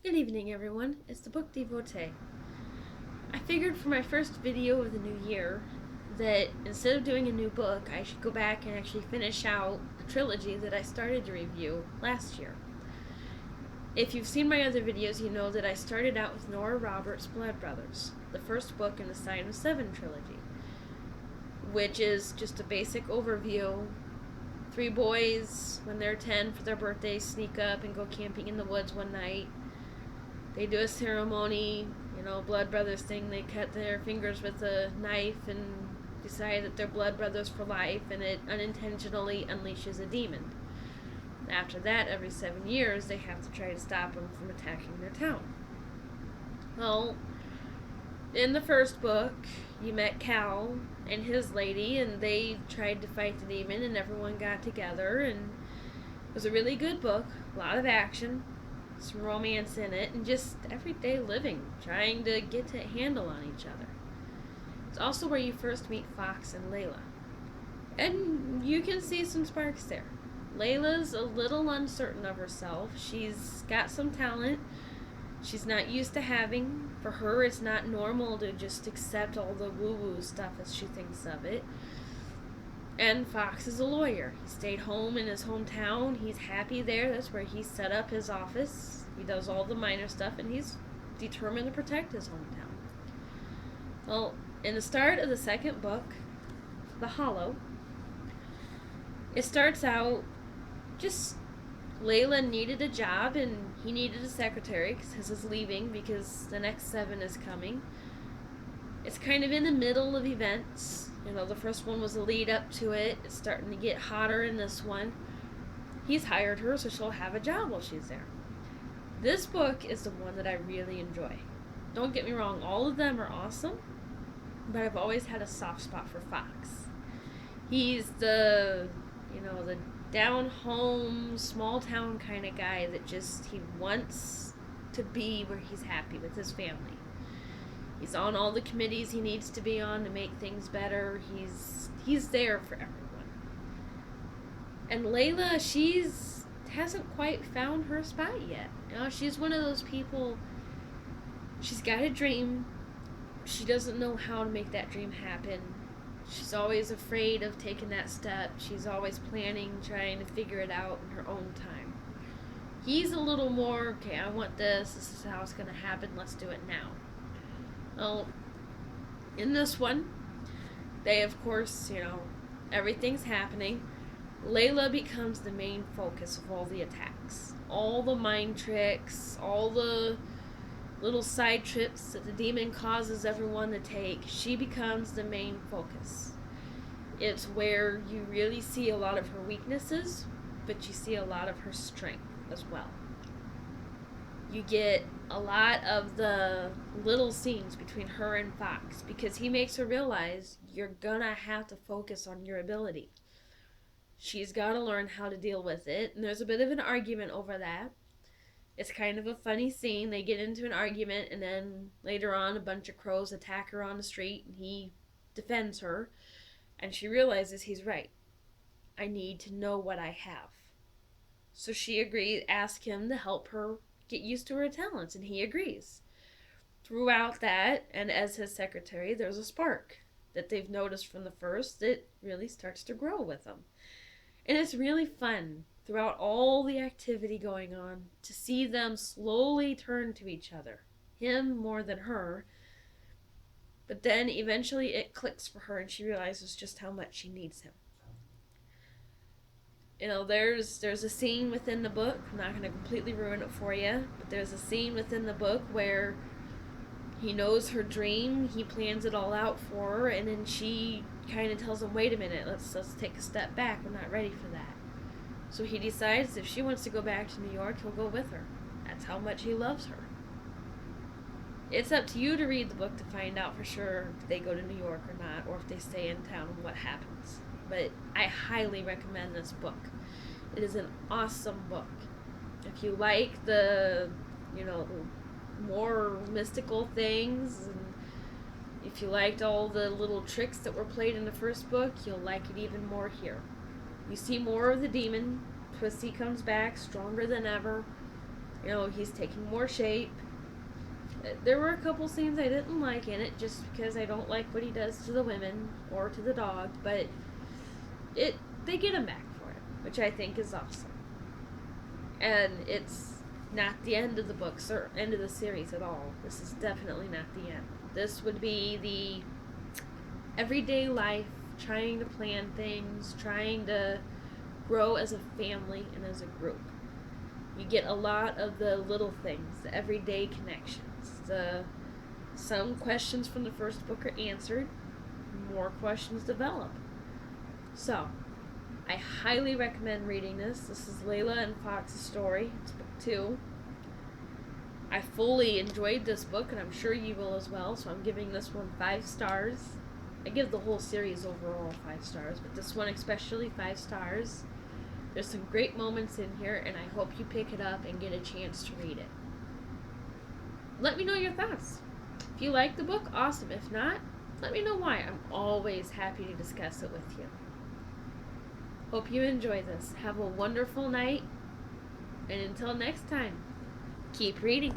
Good evening, everyone. It's the Book Devotee. I figured for my first video of the new year that instead of doing a new book, I should go back and actually finish out the trilogy that I started to review last year. If you've seen my other videos, you know that I started out with Nora Roberts' Blood Brothers, the first book in the Sign of Seven trilogy, which is just a basic overview. 3 boys, when they're 10 for their birthdays, sneak up and go camping in the woods one night. They do a ceremony, blood brothers thing. They cut their fingers with a knife and decide that they're blood brothers for life, and it unintentionally unleashes a demon. After that, every 7 years, they have to try to stop them from attacking their town. Well, in the first book, you met Cal and his lady, and they tried to fight the demon, and everyone got together, and it was a really good book. A lot of action, some romance in it, and just everyday living, trying to get a handle on each other. It's also where you first meet Fox and Layla. And you can see some sparks there. Layla's a little uncertain of herself. She's got some talent she's not used to having. For her, it's not normal to just accept all the woo-woo stuff as she thinks of it. And Fox is a lawyer. He stayed home in his hometown. He's happy there. That's where he set up his office. He does all the minor stuff, and he's determined to protect his hometown. Well, in the start of the second book, The Hollow, it starts out just Layla needed a job, and he needed a secretary because his is leaving because the next 7 is coming. It's kind of in the middle of events. The first one was a lead up to it. It's starting to get hotter in this one. He's hired her, so she'll have a job while she's there. This book is the one that I really enjoy. Don't get me wrong, all of them are awesome, but I've always had a soft spot for Fox. He's the down home, small town kind of guy that he wants to be where he's happy with his family. He's on all the committees he needs to be on to make things better. He's there for everyone. And Layla, hasn't quite found her spot yet. She's one of those people, she's got a dream. She doesn't know how to make that dream happen. She's always afraid of taking that step. She's always planning, trying to figure it out in her own time. He's a little more, okay, I want this. This is how it's going to happen. Let's do it now. Well, in this one, they, of course, everything's happening. Layla becomes the main focus of all the attacks. All the mind tricks, all the little side trips that the demon causes everyone to take, she becomes the main focus. It's where you really see a lot of her weaknesses, but you see a lot of her strength as well. You get a lot of the little scenes between her and Fox because he makes her realize you're gonna have to focus on your ability. She's gotta learn how to deal with it, and there's a bit of an argument over that. It's kind of a funny scene. They get into an argument, and then later on a bunch of crows attack her on the street, and he defends her, and she realizes he's right. I need to know what I have. So she asks him to help her get used to her talents, and he agrees. Throughout that, and as his secretary, there's a spark that they've noticed from the first that really starts to grow with them. And it's really fun throughout all the activity going on to see them slowly turn to each other. Him more than her. But then eventually it clicks for her and she realizes just how much she needs him. There's a scene within the book, I'm not going to completely ruin it for you, but there's a scene within the book where he knows her dream, he plans it all out for her, and then she kind of tells him, wait a minute, let's take a step back, I'm not ready for that. So he decides if she wants to go back to New York, he'll go with her. That's how much he loves her. It's up to you to read the book to find out for sure if they go to New York or not, or if they stay in town and what happens. But I highly recommend this book. It is an awesome book. If you like the more mystical things, and if you liked all the little tricks that were played in the first book, you'll like it even more here. You see more of the demon. Twisty comes back stronger than ever. You know, he's taking more shape. There were a couple scenes I didn't like in it just because I don't like what he does to the women or to the dog, but they get him back for it, which I think is awesome. And it's not the end of the books or end of the series at all. This is definitely not the end. This would be the everyday life, trying to plan things, trying to grow as a family and as a group. You get a lot of the little things, the everyday connections. Some questions from the first book are answered, more questions develop. So, I highly recommend reading this. This is Layla and Fox's story. It's book 2. I fully enjoyed this book, and I'm sure you will as well, so I'm giving this one 5 stars. I give the whole series overall 5 stars, but this one especially 5 stars. There's some great moments in here, and I hope you pick it up and get a chance to read it. Let me know your thoughts. If you like the book, awesome. If not, let me know why. I'm always happy to discuss it with you. Hope you enjoy this. Have a wonderful night, and until next time, keep reading.